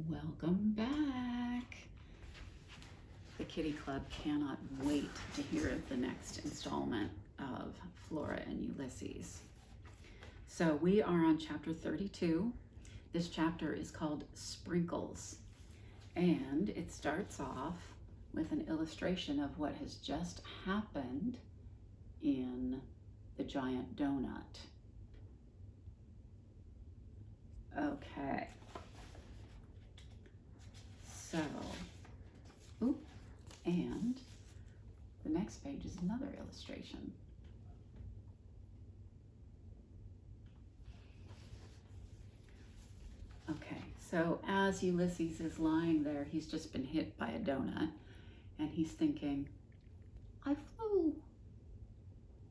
Welcome back. The Kitty Club cannot wait to hear the next installment of Flora and Ulysses. So we are on chapter 32. This chapter is called Sprinkles, and it starts off with an illustration of what has just happened in the giant donut. Okay. So, and the next page is another illustration. Okay, so as Ulysses is lying there, he's just been hit by a donut, and he's thinking, I flew.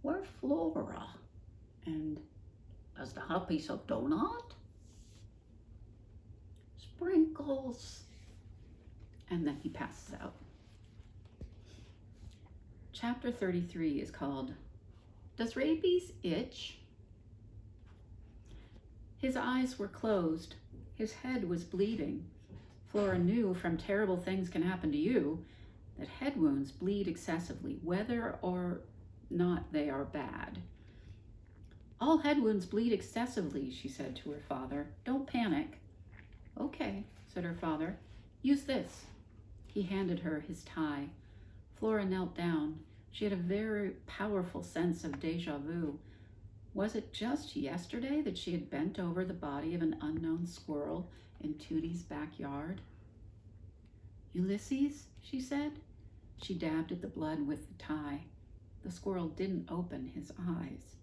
Where's Flora? And does the hot piece of donut? Sprinkles. And then he passes out. Chapter 33 is called, Does Rabies Itch? His eyes were closed. His head was bleeding. Flora knew from terrible things can happen to you that head wounds bleed excessively, whether or not they are bad. All head wounds bleed excessively, she said to her father. Don't panic. Okay, said her father. Use this. He handed her his tie. Flora knelt down. She had a very powerful sense of déjà vu. Was it just yesterday that she had bent over the body of an unknown squirrel in Tootie's backyard? Ulysses, she said. She dabbed at the blood with the tie. The squirrel didn't open his eyes.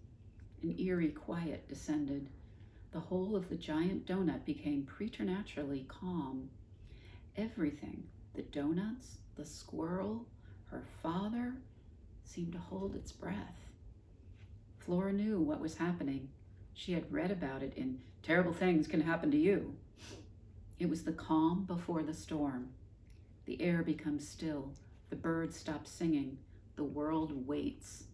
An eerie quiet descended. The whole of the giant donut became preternaturally calm. Everything, the donuts, the squirrel, her father, seemed to hold its breath. Flora knew what was happening. She had read about it in Terrible Things Can Happen to You. It was the calm before the storm. The air becomes still. The birds stop singing. The world waits.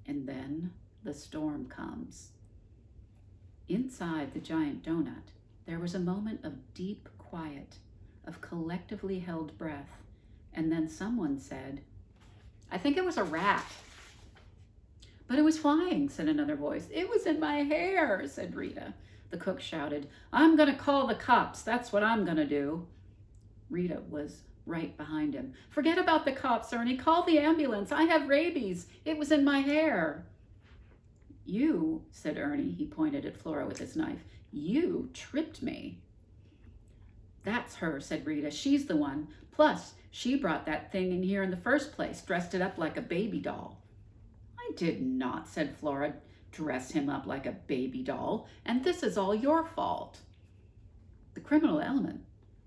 And then the storm comes. Inside the giant donut, there was a moment of deep quiet, of collectively held breath, and then someone said, I think it was a rat. But it was flying, said another voice. It was in my hair, said Rita. The cook shouted, I'm going to call the cops. That's what I'm going to do. Rita was right behind him. Forget about the cops, Ernie. Call the ambulance. I have rabies. It was in my hair. You, said Ernie. He pointed at Flora with his knife. You tripped me. That's her, said Rita. She's the one. Plus, she brought that thing in here in the first place, dressed it up like a baby doll. I did not, said Flora, dress him up like a baby doll, and this is all your fault. The criminal element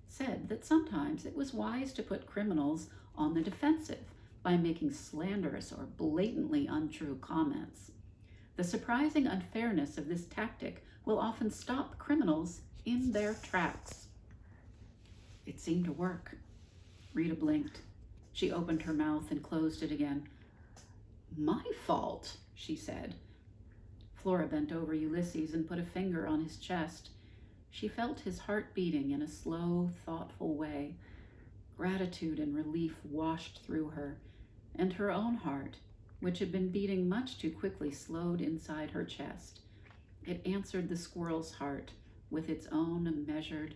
said that sometimes it was wise to put criminals on the defensive by making slanderous or blatantly untrue comments. The surprising unfairness of this tactic will often stop criminals in their tracks. It seemed to work. Rita blinked. She opened her mouth and closed it again. My fault, she said. Flora bent over Ulysses and put a finger on his chest. She felt his heart beating in a slow, thoughtful way. Gratitude and relief washed through her, and her own heart, which had been beating much too quickly, slowed inside her chest. It answered the squirrel's heart with its own measured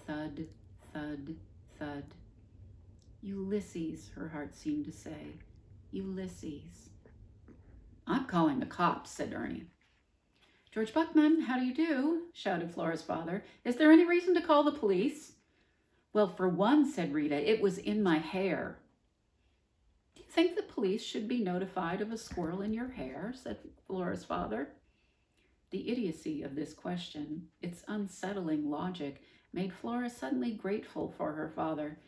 thud, thud, thud. Ulysses, her heart seemed to say. Ulysses. I'm calling the cops, said Ernie. George Buckman, how do you do? Shouted Flora's father. Is there any reason to call the police? Well, for one, said Rita, it was in my hair. Do you think the police should be notified of a squirrel in your hair? Said Flora's father. The idiocy of this question, its unsettling logic, made Flora suddenly grateful for her father.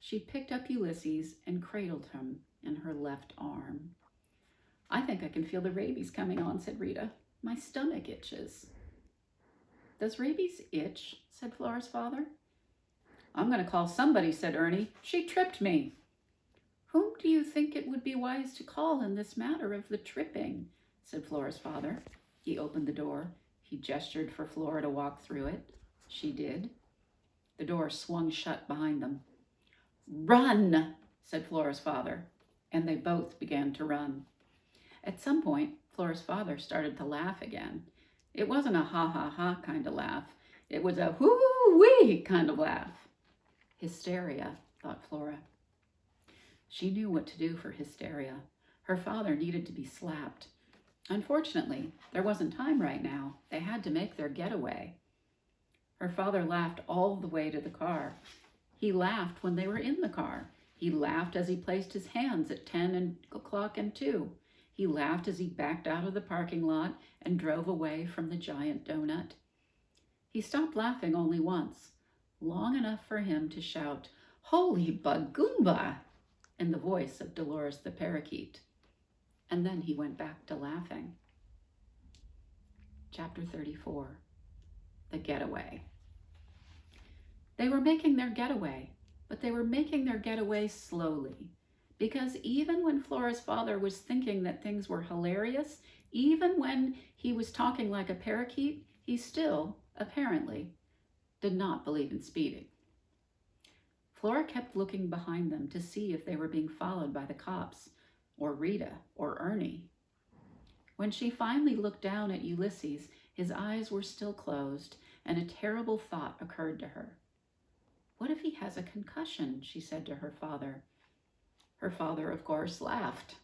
She picked up Ulysses and cradled him in her left arm. I think I can feel the rabies coming on, said Rita. My stomach itches. Does rabies itch? Said Flora's father. I'm going to call somebody, said Ernie. She tripped me. Whom do you think it would be wise to call in this matter of the tripping? Said Flora's father. He opened the door. He gestured for Flora to walk through it. She did. The door swung shut behind them. "Run," said Flora's father, and they both began to run. At some point, Flora's father started to laugh again. It wasn't a ha ha ha kind of laugh. It was a whoo-wee kind of laugh. Hysteria, thought Flora. She knew what to do for hysteria. Her father needed to be slapped. Unfortunately, there wasn't time right now. They had to make their getaway. Her father laughed all the way to the car. He laughed when they were in the car. He laughed as he placed his hands at 10 o'clock and 2. He laughed as he backed out of the parking lot and drove away from the giant donut. He stopped laughing only once, long enough for him to shout, "Holy bagoomba!" in the voice of Dolores the parakeet. And then he went back to laughing. Chapter 34, The Getaway. They were making their getaway, but they were making their getaway slowly. Because even when Flora's father was thinking that things were hilarious, even when he was talking like a parakeet, he still, apparently, did not believe in speeding. Flora kept looking behind them to see if they were being followed by the cops, or Rita, or Ernie. When she finally looked down at Ulysses, his eyes were still closed, and a terrible thought occurred to her. "What if he has a concussion?" she said to her father. Her father, of course, laughed.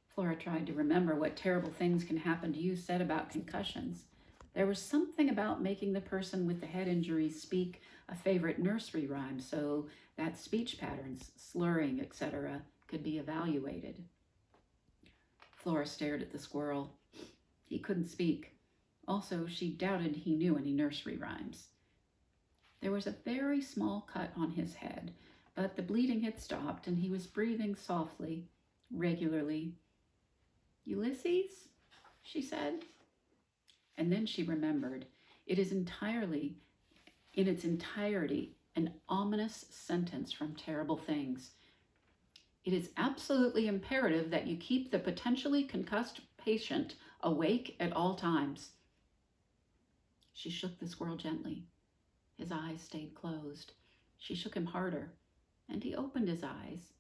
Flora tried to remember what terrible things can happen to you said about concussions. There was something about making the person with the head injury speak a favorite nursery rhyme so that speech patterns, slurring, etc., could be evaluated. Flora stared at the squirrel. He couldn't speak. Also, she doubted he knew any nursery rhymes. There was a very small cut on his head, but the bleeding had stopped and he was breathing softly, regularly. "Ulysses?" she said. And then she remembered. It is entirely, in its entirety, an ominous sentence from Terrible Things. It is absolutely imperative that you keep the potentially concussed patient awake at all times. She shook the squirrel gently. His eyes stayed closed. She shook him harder, and he opened his eyes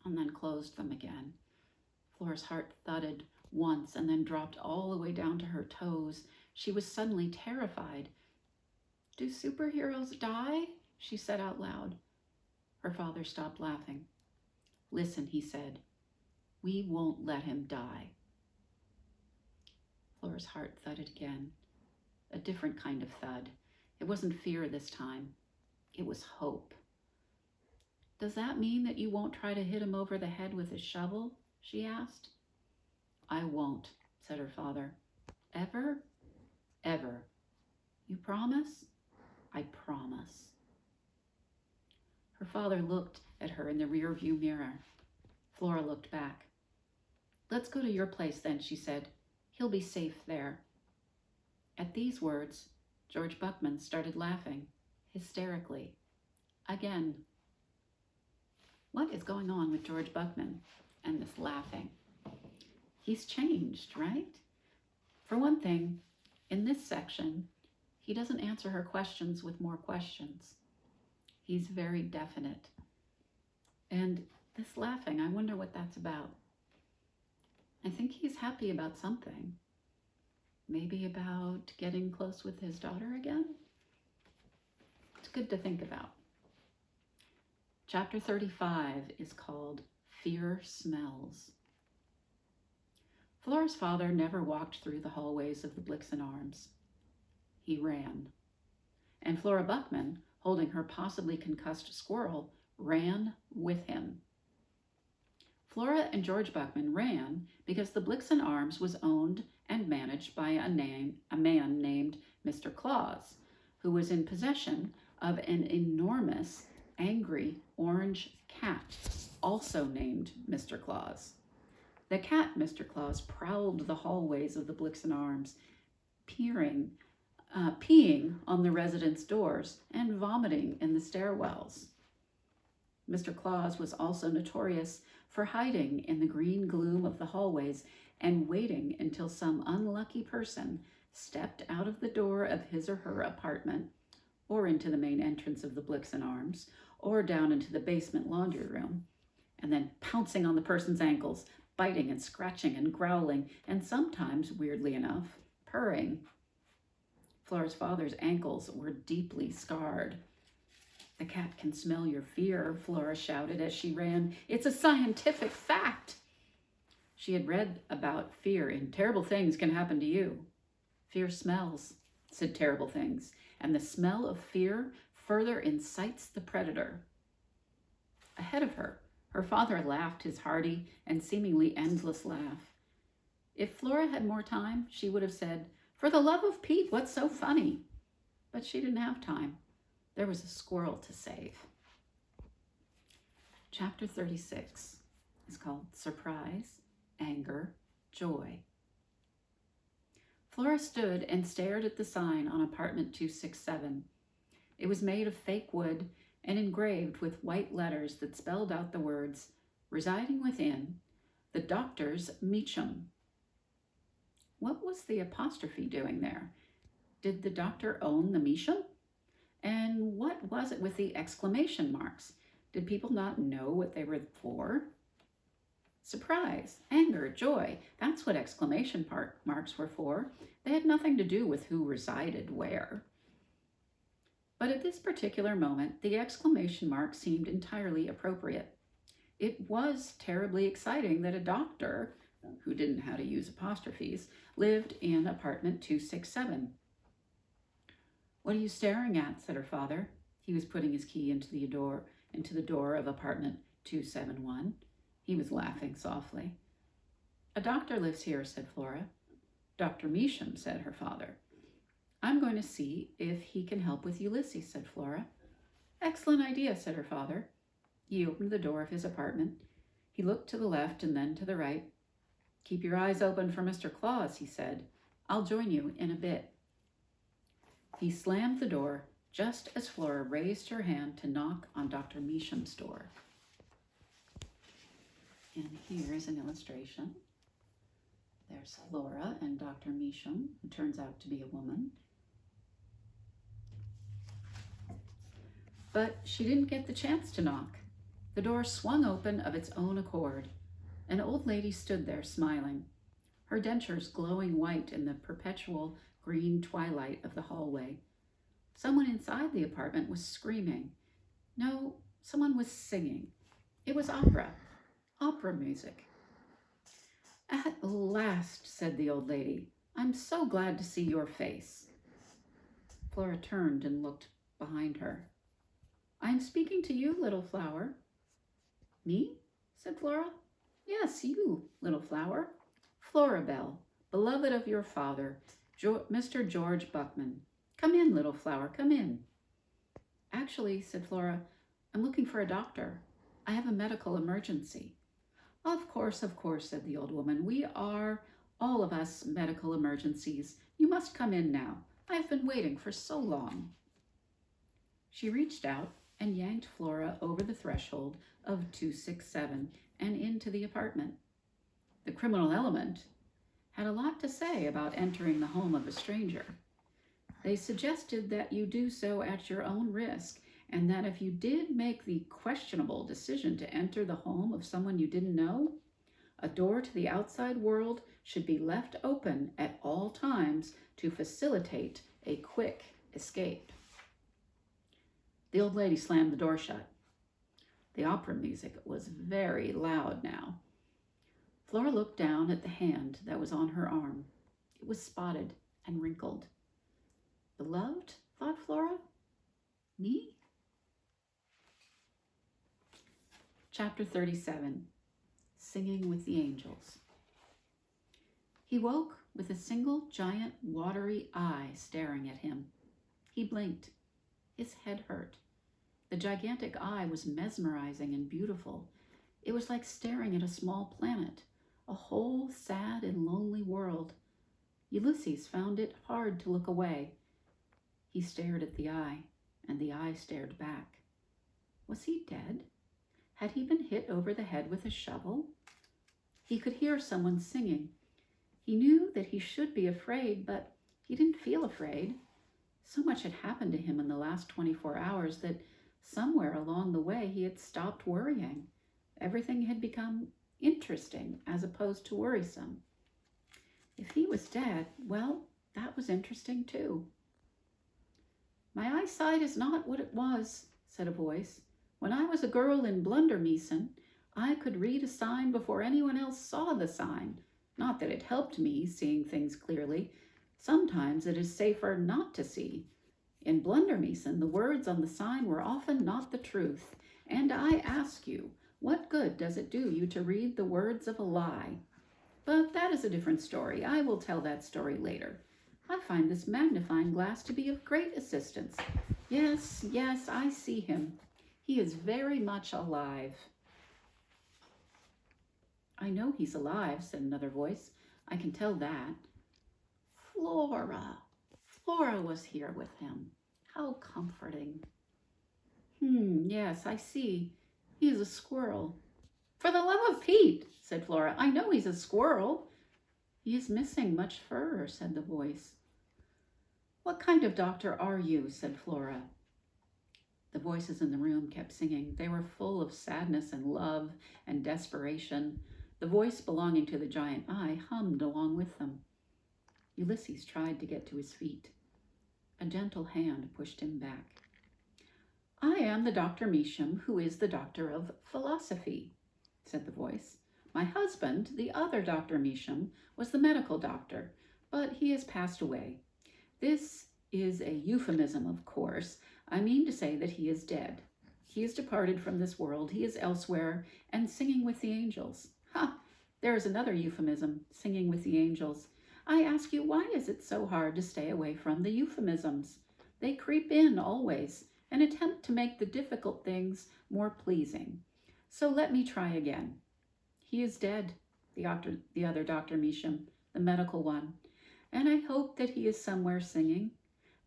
and then closed them again. Flora's heart thudded once and then dropped all the way down to her toes. She was suddenly terrified. "Do superheroes die?" she said out loud. Her father stopped laughing. "Listen," he said. "We won't let him die." Flora's heart thudded again. A different kind of thud. It wasn't fear this time. It was hope. "Does that mean that you won't try to hit him over the head with a shovel?" she asked. "I won't," said her father. "Ever?" "Ever." "You promise?" "I promise." Her father looked at her in the rearview mirror. Flora looked back. "Let's go to your place then," she said. "He'll be safe there." At these words, George Buckman started laughing, hysterically. Again. What is going on with George Buckman and this laughing? He's changed, right? For one thing, in this section, he doesn't answer her questions with more questions. He's very definite. And this laughing, I wonder what that's about. I think he's happy about something. Maybe about getting close with his daughter again? It's good to think about. Chapter 35 is called Fear Smells. Flora's father never walked through the hallways of the Blixen Arms. He ran. And Flora Buckman, holding her possibly concussed squirrel, ran with him. Flora and George Buckman ran because the Blixen Arms was owned and managed by a man named Mr. Claus, who was in possession of an enormous, angry orange cat, also named Mr. Claus. The cat, Mr. Claus, prowled the hallways of the Blixen Arms, peeing on the residents' doors and vomiting in the stairwells. Mr. Claus was also notorious for hiding in the green gloom of the hallways and waiting until some unlucky person stepped out of the door of his or her apartment or into the main entrance of the Blixen Arms, or down into the basement laundry room, and then pouncing on the person's ankles, biting and scratching and growling, and sometimes, weirdly enough, purring. Flora's father's ankles were deeply scarred. "The cat can smell your fear," Flora shouted as she ran. "It's a scientific fact." She had read about fear in Terrible Things Can Happen to You. "Fear smells," said Terrible Things, "and the smell of fear further incites the predator." Ahead of her, her father laughed his hearty and seemingly endless laugh. If Flora had more time, she would have said, "For the love of Pete, what's so funny?" But she didn't have time. There was a squirrel to save. Chapter 36 is called Surprise, Anger, Joy. Flora stood and stared at the sign on apartment 267. It was made of fake wood and engraved with white letters that spelled out the words, "Residing within, the Doctor's Meacham." What was the apostrophe doing there? Did the doctor own the Meacham? And what was it with the exclamation marks? Did people not know what they were for? Surprise, anger, joy, that's what exclamation marks were for. They had nothing to do with who resided where. But at this particular moment, the exclamation mark seemed entirely appropriate. It was terribly exciting that a doctor, who didn't know how to use apostrophes, lived in apartment 267. "What are you staring at?" said her father. He was putting his key into the door of apartment 271. He was laughing softly. "A doctor lives here," said Flora. "Dr. Meacham," said her father. "I'm going to see if he can help with Ulysses," said Flora. "Excellent idea," said her father. He opened the door of his apartment. He looked to the left and then to the right. "Keep your eyes open for Mr. Claus," he said. "I'll join you in a bit." He slammed the door just as Flora raised her hand to knock on Dr. Meacham's door. And here is an illustration. There's Flora and Dr. Meacham, who turns out to be a woman. But she didn't get the chance to knock. The door swung open of its own accord. An old lady stood there smiling, her dentures glowing white in the perpetual green twilight of the hallway. Someone inside the apartment was screaming. No, someone was singing. It was opera music. "At last," said the old lady. "I'm so glad to see your face." Flora turned and looked behind her. "I'm speaking to you, little flower." "Me?" said Flora. "Yes, you, little flower. Florabelle, beloved of your father, Mr. George Buckman. Come in, little flower, come in." "Actually," said Flora, "I'm looking for a doctor. I have a medical emergency." Of course, said the old woman. "We are, all of us, medical emergencies. You must come in now. I've been waiting for so long." She reached out and yanked Flora over the threshold of 267 and into the apartment. The criminal element had a lot to say about entering the home of a stranger. They suggested that you do so at your own risk, and that if you did make the questionable decision to enter the home of someone you didn't know, a door to the outside world should be left open at all times to facilitate a quick escape. The old lady slammed the door shut. The opera music was very loud now. Flora looked down at the hand that was on her arm. It was spotted and wrinkled. "Beloved?" thought Flora. "Me?" Chapter 37, Singing with the Angels. He woke with a single giant watery eye staring at him. He blinked. His head hurt. The gigantic eye was mesmerizing and beautiful. It was like staring at a small planet, a whole sad and lonely world. Ulysses found it hard to look away. He stared at the eye, and the eye stared back. Was he dead? Had he been hit over the head with a shovel? He could hear someone singing. He knew that he should be afraid, but he didn't feel afraid. So much had happened to him in the last 24 hours that somewhere along the way he had stopped worrying. Everything had become interesting as opposed to worrisome. If he was dead, well, that was interesting too. My eyesight is not what it was, said a voice. When I was a girl in Blundermeason, I could read a sign before anyone else saw the sign. Not that it helped me seeing things clearly. Sometimes it is safer not to see. In Blundermeason, the words on the sign were often not the truth. And I ask you, what good does it do you to read the words of a lie? But that is a different story. I will tell that story later. I find this magnifying glass to be of great assistance. Yes, yes, I see him. He is very much alive. I know he's alive, said another voice. I can tell that. Flora. Flora was here with him. How comforting. Yes, I see. He is a squirrel. For the love of Pete, said Flora, I know he's a squirrel. He is missing much fur, said the voice. What kind of doctor are you, said Flora. The voices in the room kept singing. They were full of sadness and love and desperation. The voice belonging to the giant eye hummed along with them. Ulysses tried to get to his feet. A gentle hand pushed him back. I am the Dr. Measham, who is the doctor of philosophy, said the voice. My husband, the other Dr. Measham, was the medical doctor, but he has passed away. This is a euphemism, of course. I mean to say that he is dead. He is departed from this world. He is elsewhere and singing with the angels. Ha! There is another euphemism, singing with the angels. I ask you, why is it so hard to stay away from the euphemisms? They creep in always and attempt to make the difficult things more pleasing. So let me try again. He is dead, the other Dr. Measham, the medical one, and I hope that he is somewhere singing,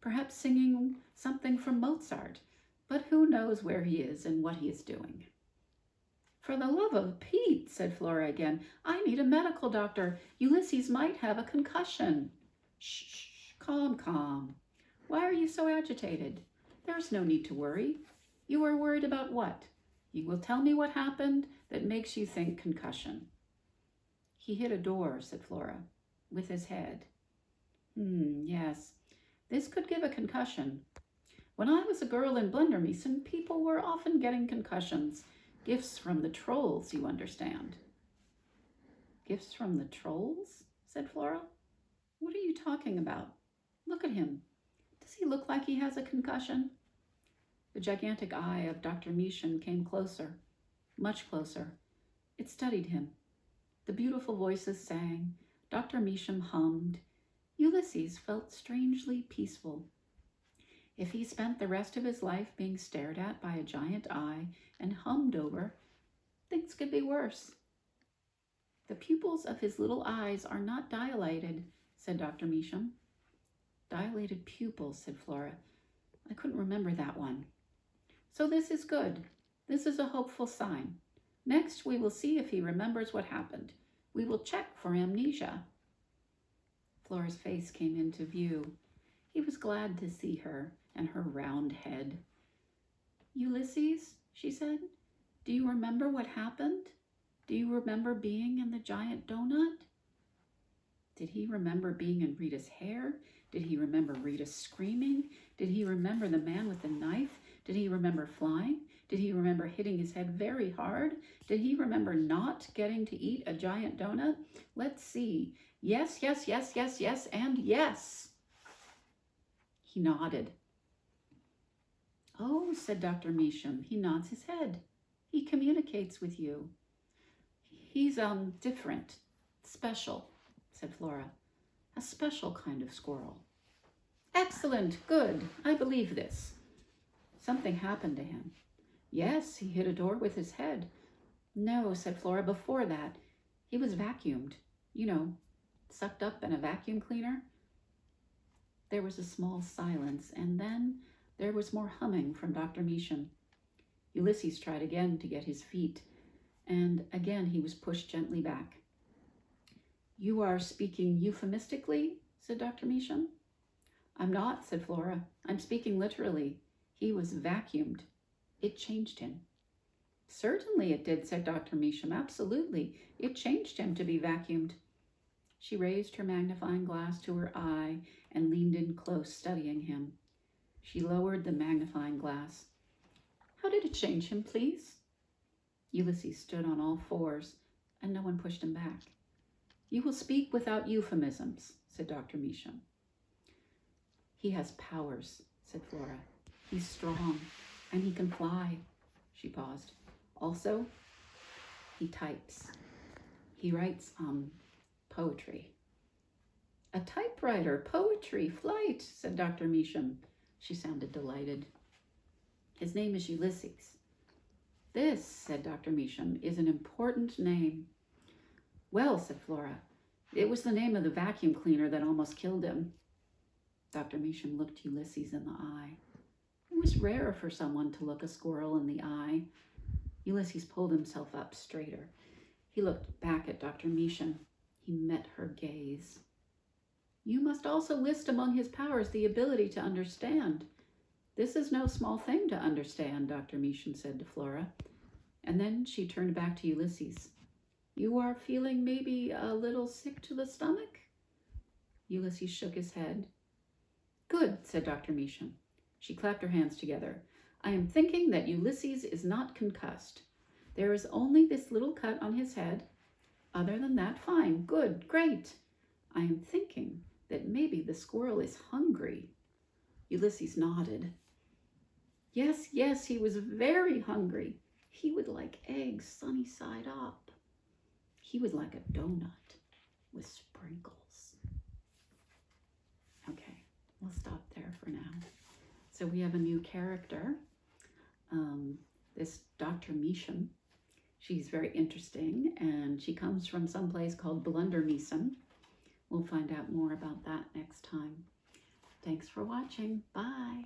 perhaps singing something from Mozart, but who knows where he is and what he is doing. For the love of Pete, said Flora again, I need a medical doctor. Ulysses might have a concussion. Shh, calm, calm. Why are you so agitated? There's no need to worry. You are worried about what? You will tell me what happened that makes you think concussion. He hit a door, said Flora, with his head. Yes, this could give a concussion. When I was a girl in Blundermeason, people were often getting concussions. Gifts from the trolls, you understand. Gifts from the trolls? Said Flora. What are you talking about? Look at him. Does he look like he has a concussion? The gigantic eye of Dr. Measham came closer, much closer. It studied him. The beautiful voices sang. Dr. Measham hummed. Ulysses felt strangely peaceful. If he spent the rest of his life being stared at by a giant eye and hummed over, things could be worse. The pupils of his little eyes are not dilated, said Dr. Measham. Dilated pupils, said Flora. I couldn't remember that one. So this is good. This is a hopeful sign. Next, we will see if he remembers what happened. We will check for amnesia. Flora's face came into view. He was glad to see her and her round head. Ulysses, she said, do you remember what happened? Do you remember being in the giant donut? Did he remember being in Rita's hair? Did he remember Rita screaming? Did he remember the man with the knife? Did he remember flying? Did he remember hitting his head very hard? Did he remember not getting to eat a giant donut? Let's see. Yes, yes, yes, yes, yes, and yes. He nodded. Oh, said Dr. Measham, he nods his head. He communicates with you. He's different, special, said Flora. A special kind of squirrel. Excellent, good, I believe this. Something happened to him. Yes, he hit a door with his head. No, said Flora, before that, he was vacuumed. You know, sucked up in a vacuum cleaner. There was a small silence, and then there was more humming from Dr. Measham. Ulysses tried again to get his feet, and again he was pushed gently back. You are speaking euphemistically, said Dr. Measham. I'm not, said Flora. I'm speaking literally. He was vacuumed. It changed him. Certainly it did, said Dr. Measham. Absolutely. It changed him to be vacuumed. She raised her magnifying glass to her eye and leaned in close, studying him. She lowered the magnifying glass. How did it change him, please? Ulysses stood on all fours, and no one pushed him back. You will speak without euphemisms, said Dr. Measham. He has powers, said Flora. He's strong, and he can fly. She paused. Also, he types. He writes, poetry. A typewriter, poetry, flight, said Dr. Measham. She sounded delighted. His name is Ulysses. This, said Dr. Measham, is an important name. Well, said Flora, it was the name of the vacuum cleaner that almost killed him. Dr. Measham looked Ulysses in the eye. It was rare for someone to look a squirrel in the eye. Ulysses pulled himself up straighter. He looked back at Dr. Measham. He met her gaze. You must also list among his powers the ability to understand. This is no small thing to understand, Dr. Measham said to Flora. And then she turned back to Ulysses. You are feeling maybe a little sick to the stomach? Ulysses shook his head. Good, said Dr. Measham. She clapped her hands together. I am thinking that Ulysses is not concussed. There is only this little cut on his head. Other than that, fine, good, great. I am thinking that maybe the squirrel is hungry. Ulysses nodded. Yes, yes, he was very hungry. He would like eggs sunny side up. He would like a donut with sprinkles. Okay, we'll stop there for now. So we have a new character, this Dr. Measham. She's very interesting, and she comes from some place called Blunder Measham. We'll find out more about that next time. Thanks for watching. Bye.